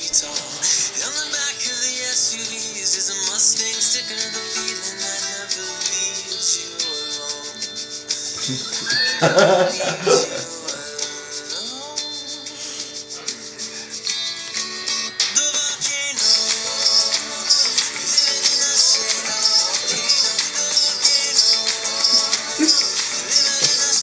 feet tall. On the back of the SUVs is a Mustang sticking to the feeling that never leaves you alone.